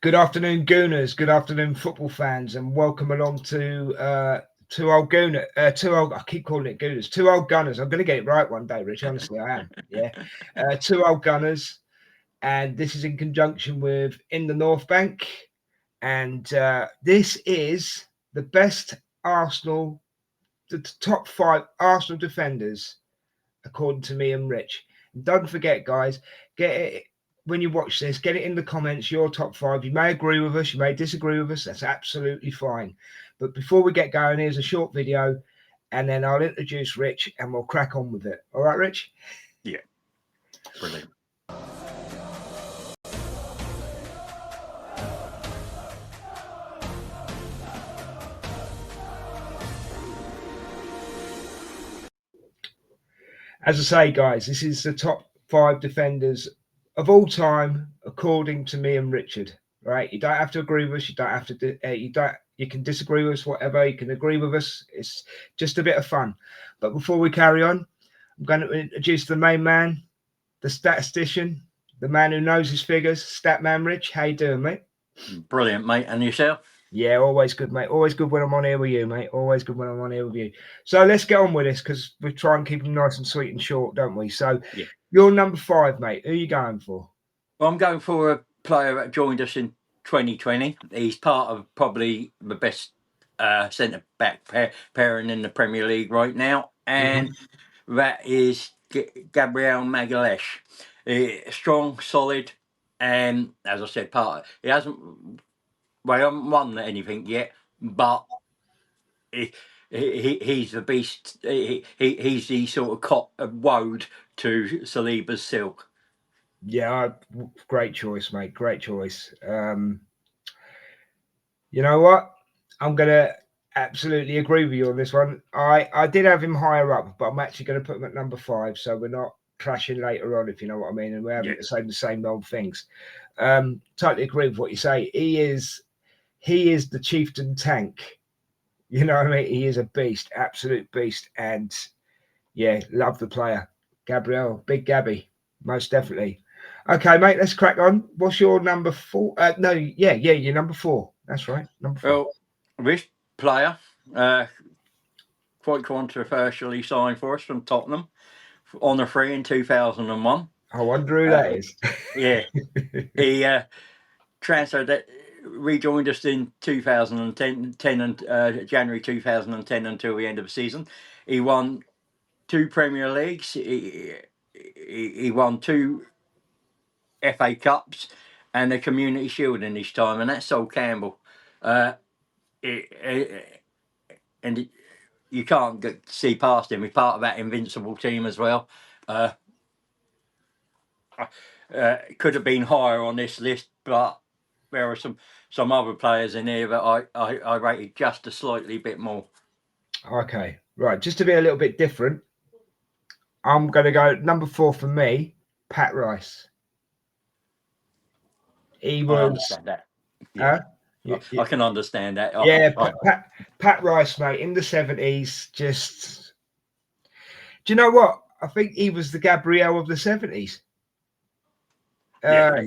Good afternoon, Gooners. Good afternoon, football fans, and welcome along to two old Gooner, two old. I keep calling it Gooners. Two old Gunners. I'm going to get it right one day, Rich. Honestly, I am. Yeah, two old Gunners, and this is in conjunction with In the North Bank, and this is the best Arsenal, the top 5 Arsenal defenders, according to me and Rich. And don't forget, guys, get it when you watch this, get it in the comments, your top 5. You may agree with us, you may disagree with us, that's absolutely fine. But before we get going, here's a short video, and then I'll introduce Rich and we'll crack on with it. All right, Rich? Yeah, brilliant. As I say, guys, this is the top 5 defenders of all time, according to me and Richard. Right? You don't have to agree with us. You don't have to. You don't. You can disagree with us, whatever. You can agree with us. It's just a bit of fun. But before we carry on, I'm going to introduce the main man, the statistician, the man who knows his figures, Statman Rich. How you doing, mate? Brilliant, mate. And yourself? Yeah, always good, mate. Always good when I'm on here with you, mate. Always good when I'm on here with you. So let's get on with this because we try and keep them nice and sweet and short, don't we? So Yeah. You're number 5, mate. Who are you going for? Well, I'm going for a player that joined us in 2020. He's part of probably the best centre back pairing in the Premier League right now, and that is Gabriel Magalhaes. Strong, solid, and as I said, he hasn't won anything yet, but he's the beast. He's the sort of cop of woad to Saliba's silk. Yeah, great choice, mate. Great choice. You know what? I'm gonna absolutely agree with you on this one. I did have him higher up, but I'm actually going to put him at number 5, so we're not clashing later on, if you know what I mean, and we're having the same old things. Totally agree with what you say. He is the chieftain tank. You know what I mean? He is a beast, absolute beast, and yeah, love the player, Gabriel, big Gabby, most definitely. Okay, mate, let's crack on. What's your number 4? No, you're number 4. That's right, number 4. Well, this player, quite controversially signed for us from Tottenham on a free in 2001. I wonder who that is. Yeah, he transferred, rejoined us in 2010 January 2010 until the end of the season. He won 2 Premier Leagues. He won 2 FA Cups and the Community Shield in his time, and that's Sol Campbell. And you can't see past him. He's part of that invincible team as well. Could have been higher on this list, but there are some other players in here that I rated just a slightly bit more. Okay, right. Just to be a little bit different, I'm going to go number 4 for me, Pat Rice. He was. I understand that. Yeah. I can understand that. Yeah, Pat Rice, mate, in the 70s, just. Do you know what? I think he was the Gabriel of the 70s. Yeah,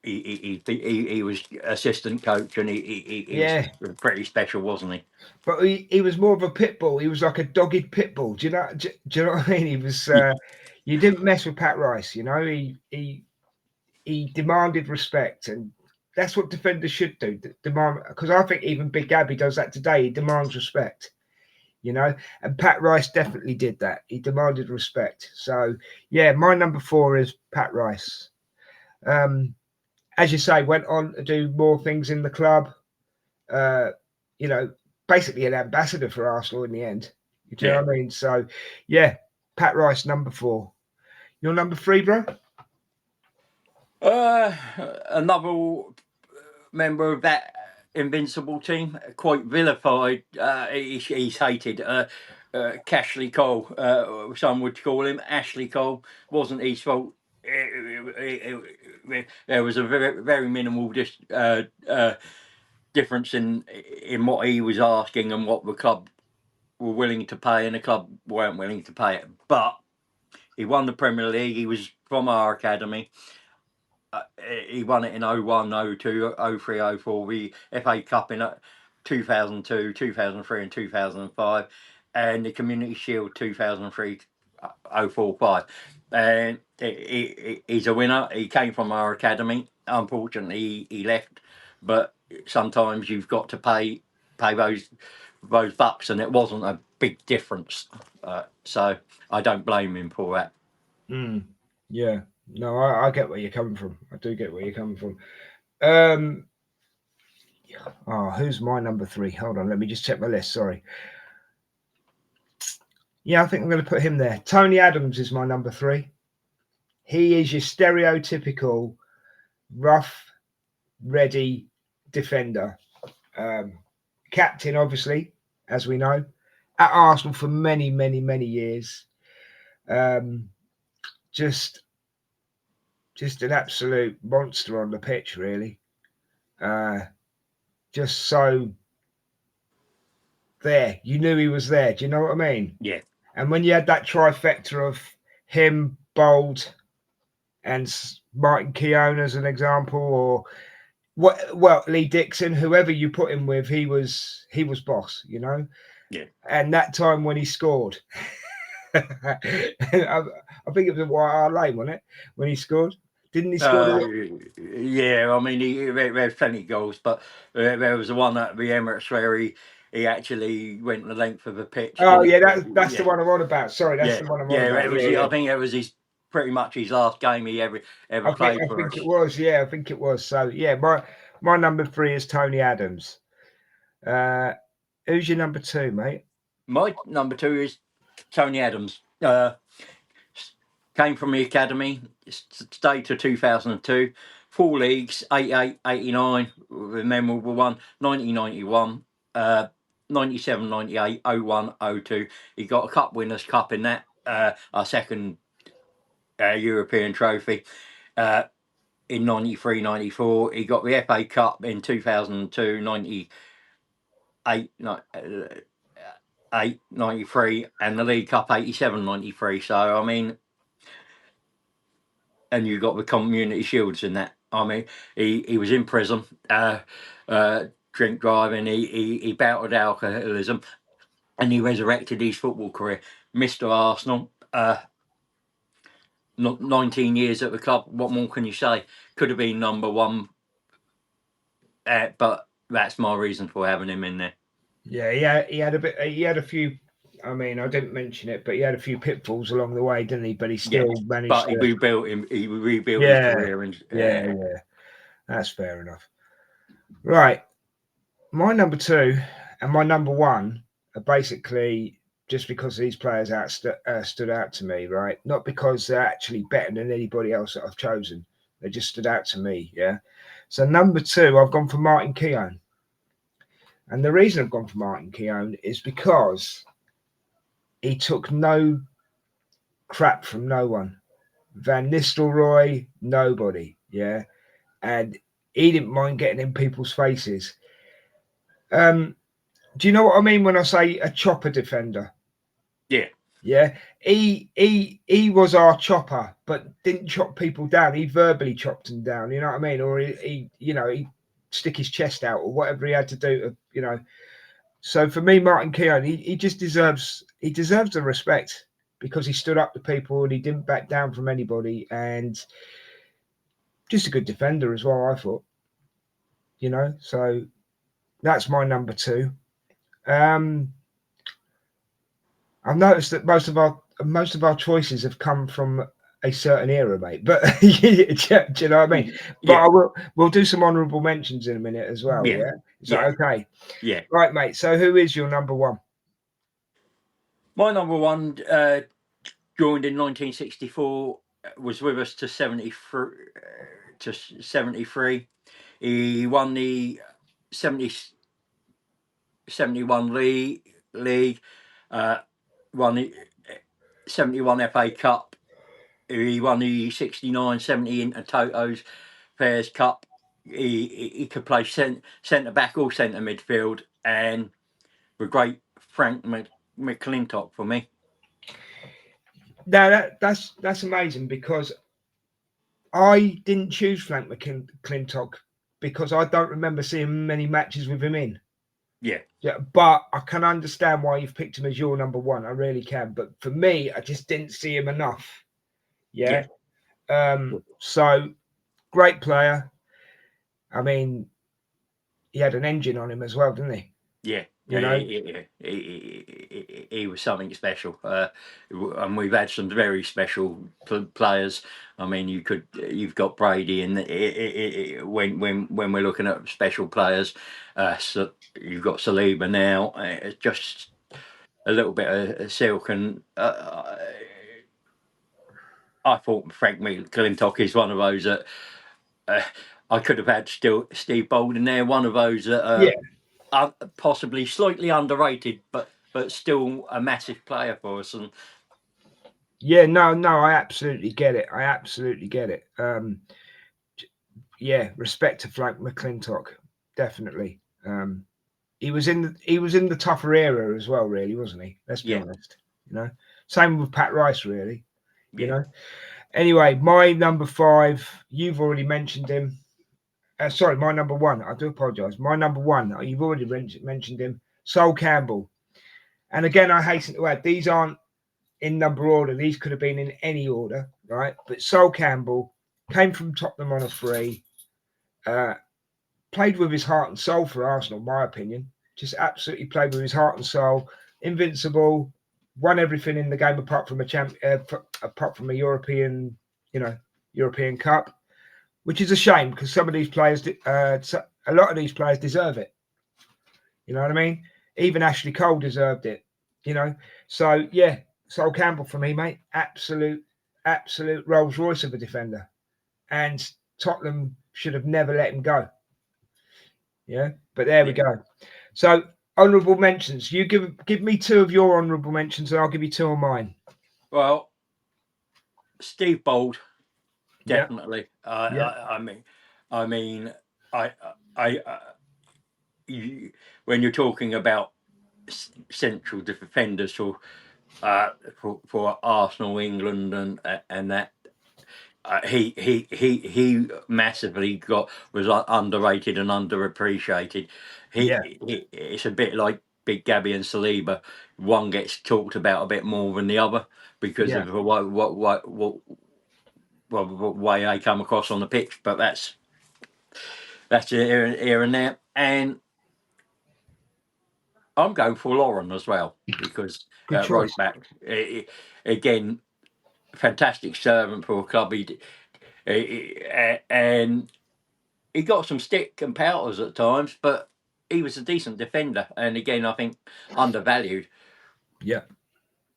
he was assistant coach, and he was pretty special, wasn't he? But he was more of a pit bull. He was like a dogged pit bull. Do you know what I mean? He was. You didn't mess with Pat Rice. You know, he demanded respect, and that's what defenders should do. Demand, because I think even Big Gabby does that today. He demands respect. You know, and Pat Rice definitely did that. He demanded respect. So yeah, my number 4 is Pat Rice. As you say, went on to do more things in the club. You know, basically an ambassador for Arsenal in the end. Do you know what I mean? So, yeah, Pat Rice, number 4. Your number 3, bro? Another member of that invincible team, quite vilified. He's hated. Cashley Cole, some would call him Ashley Cole. Wasn't his fault. There was a very, very minimal difference in what he was asking and what the club were willing to pay, and the club weren't willing to pay it. But he won the Premier League. He was from our academy. he won it in 01, 02, 03, 04. The FA Cup in 2002, 2003, and 2005, and the Community Shield 2003, 04, 5. And he's a winner. He came from our academy. Unfortunately, he left, but sometimes you've got to pay those bucks, and it wasn't a big difference. So I don't blame him for that. Yeah. No, I get where you're coming from. I do get where you're coming from. Um, who's my number 3? Hold on, let me just check my list. Sorry. Yeah, I think I'm going to put him there. Tony Adams is my number 3. He is your stereotypical rough, ready defender. Captain, obviously, as we know, at Arsenal for many, many, many years. Just an absolute monster on the pitch, really. Just so there. You knew he was there. Do you know what I mean? Yeah. And when you had that trifecta of him, Bold, and Martin Keown as an example, or Lee Dixon, whoever you put him with, he was boss, you know. Yeah. And that time when he scored, I think it was at White Hart Lane, wasn't it? When he scored, didn't he score? Yeah, I mean, there's plenty of goals, but there was the one at the Emirates where he actually went the length of the pitch. Oh yeah, that's the one I'm on about. Sorry, that's yeah, the one I'm yeah. on about. It was. I think it was pretty much his last game he ever played for us. It was. Yeah, I think it was. So yeah, my number 3 is Tony Adams. Who's your number 2, mate? My number 2 is Tony Adams. Came from the academy, stayed to 2002, 4 leagues, 88, 89, the memorable one, 1991, 97, 98, 01, 02. He got a Cup Winners' Cup in that, our second European trophy. In 93, 94, he got the FA Cup in 2002, 98, 93, and the League Cup 87, 93. So, I mean, and you got the Community Shields in that. I mean, he was in prison, drink driving, he battled alcoholism, and he resurrected his football career. Mr. Arsenal, 19 years at the club. What more can you say? Could have been number 1, but that's my reason for having him in there. Yeah, he had a few. I mean, I didn't mention it, but he had a few pitfalls along the way, didn't he? But he still managed. But he rebuilt him. He rebuilt his career, and yeah, that's fair enough. Right, my number 2 and my number 1 are basically just because these players stood out to me, right? Not because they're actually better than anybody else that I've chosen. They just stood out to me, yeah. So number 2, I've gone for Martin Keown. And the reason I've gone for Martin Keown is because he took no crap from no one. Van Nistelrooy, nobody, yeah. And he didn't mind getting in people's faces. Do you know what I mean when I say a chopper defender? Yeah. Yeah. He was our chopper, but didn't chop people down. He verbally chopped them down, you know what I mean? Or he stick his chest out or whatever he had to do to, you know. So for me, Martin Keown, he just deserves the respect because he stood up to people and he didn't back down from anybody, and just a good defender as well, I thought. You know, so that's my number 2. I've noticed that most of our choices have come from a certain era, mate. But do you know what I mean? Yeah. But we'll do some honourable mentions in a minute as well. Yeah. Is that okay? Yeah. Right, mate. So who is your number 1? My number 1 joined in 1964. Was with us to 73. He won the 71 league, won the 71 FA Cup. He won the 69, 70 Intertoto's Fairs Cup. He could play centre back or centre midfield, and the great Frank McClintock for me. Now that's amazing because I didn't choose Frank McClintock because I don't remember seeing many matches with him in. Yeah. Yeah, but I can understand why you've picked him as your number one. I really can. But for me, I just didn't see him enough. Yeah. So great player. I mean, he had an engine on him as well, didn't he? Yeah, You know. he was something special, and we've had some very special players. I mean, you've got Brady, and when we're looking at special players, so you've got Saliba now. It's just a little bit of silk, and I thought Frank McClintock is one of those that I could have had still Steve Bolden there, one of those that possibly slightly underrated, but still a massive player for us. And yeah, no, I absolutely get it. I absolutely get it. Yeah, respect to Frank McClintock, definitely. He was in the tougher era as well, really, wasn't he? Let's be yeah, honest. You know, same with Pat Rice, really. You yeah, know. Anyway, my number 5, you've already mentioned him. Sorry, my number 1. I do apologise. My number 1, you've already mentioned him, Sol Campbell. And again, I hasten to add, these aren't in number order. These could have been in any order, right? But Sol Campbell came from Tottenham on a free. Played with his heart and soul for Arsenal, in my opinion. Just absolutely played with his heart and soul. Invincible, won everything in the game apart from apart from a European, European Cup, which is a shame because some of these players, a lot of these players deserve it. You know what I mean? Even Ashley Cole deserved it. You know, so yeah, Sol Campbell for me, mate. Absolute Rolls Royce of a defender, and Tottenham should have never let him go. Yeah, but there we yeah. go. So honourable mentions. You give me 2 of your honourable mentions, and I'll give you 2 of mine. Well, Steve Bold, Yeah, definitely. yeah, I mean, I, I, when you're talking about central defenders for Arsenal, England, and that. He massively was underrated and underappreciated. yeah, It's a bit like Big Gabby and Saliba. One gets talked about a bit more than the other because yeah. of the way they come across on the pitch. But that's here and there. And I'm going for Lauren as well because Good right choice. back again, fantastic servant for a club. And he got some stick and powers at times, but he was a decent defender. And again, I think undervalued. Yeah,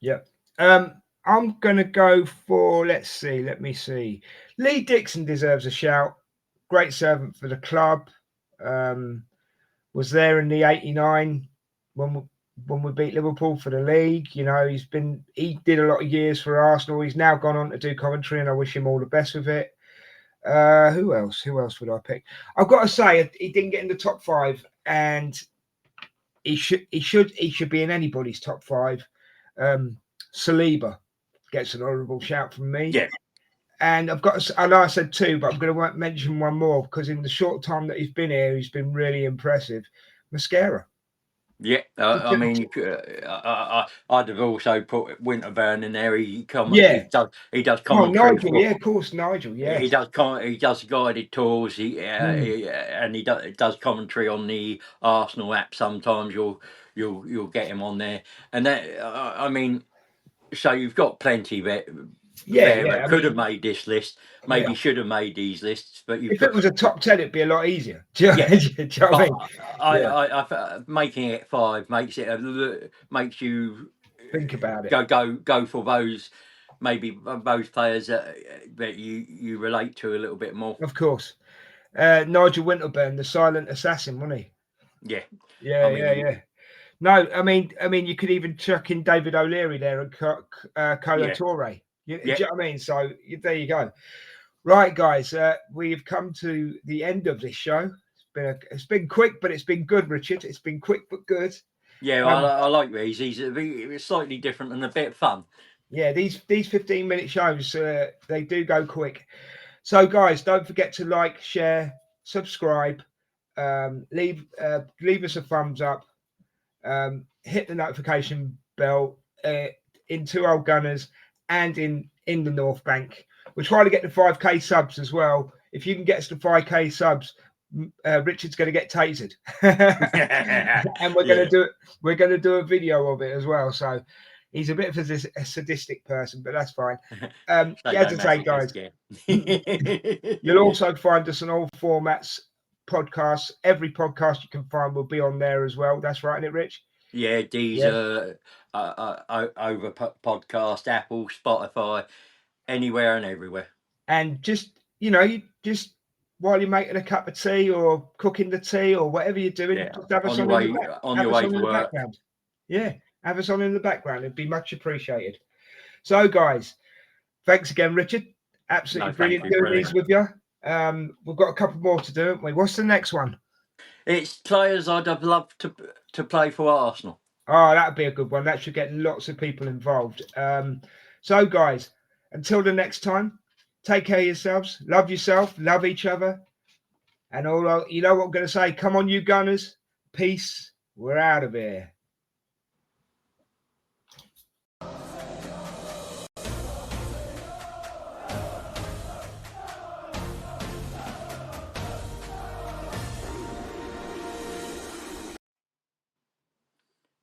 yeah. I'm gonna go for. Let's see. Let me see. Lee Dixon deserves a shout. Great servant for the club. Um, was there in the '89 when we beat Liverpool for the league. You know, he did a lot of years for Arsenal. He's now gone on to do commentary, and I wish him all the best with it. Who else? Who else would I pick? I've got to say he didn't get in the top 5, and he should be in anybody's top 5. Saliba gets an honourable shout from me. Yeah, And I know I said 2, but I'm going to mention one more because in the short time that he's been here, he's been really impressive. Mascara. yeah. I mean, I'd have also put Winterburn in there. Yeah. He does Oh, commentary Nigel. for. Yeah, of course, Nigel. He Yes. does he does guided tours. Mm. And he does commentary on the Arsenal app. Sometimes you'll get him on there, and that I mean, so you've got plenty Yeah, there yeah. that I could have mean, made this list, yeah. maybe should have made these lists, but you've If it got was a top 10, it'd be a lot easier. Do you, yeah. do you know what I But mean? Yeah. making it 5 makes you Think about it. go for those maybe those players that you relate to a little bit more. Of course. Nigel Winterburn, the silent assassin, wasn't he? Yeah, I Yeah, yeah, mean yeah. No, I mean, you could even chuck in David O'Leary there and Kolo yeah, Toure. Do yeah, you know what I mean? So there you go. Right, guys, we've come to the end of this show. It's been quick, but it's been good, Richard. It's been quick but good. yeah. Um, I like these. He's slightly different and a bit fun. yeah, these 15-minute shows they do go quick. So, guys, don't forget to like, share, subscribe, leave us a thumbs up, hit the notification bell in Two Old Gunners and in the North Bank. We're trying to get to 5k subs as well. If you can get us to 5k subs, Richard's going to get tasered, and we're going to Yeah. do it. We're going to do a video of it as well. So he's a bit of a sadistic person, but that's fine. Yeah, as I say, guys, yeah. you'll also find us on all formats, podcasts. Every podcast you can find will be on there as well. That's right, isn't it, Rich? Yeah, Yeah. Deezer, over podcast, Apple, Spotify, anywhere and everywhere. And just you just while you're making a cup of tea or cooking the tea or whatever you're doing, Yeah, just have us on your on in the way back, on have your us way on to in the work. background. Yeah, have us on in the background. It'd be much appreciated. So, guys, thanks again, Richard. Absolutely No, thank brilliant you, doing these brilliant. with you. We've got a couple more to do, haven't we? What's the next one? It's players I'd have loved to play for Arsenal. Oh, that'd be a good one. That should get lots of people involved. So, guys, until the next time, take care of yourselves, love yourself, love each other. And all you know what I'm going to say? Come on, you Gunners. Peace. We're out of here.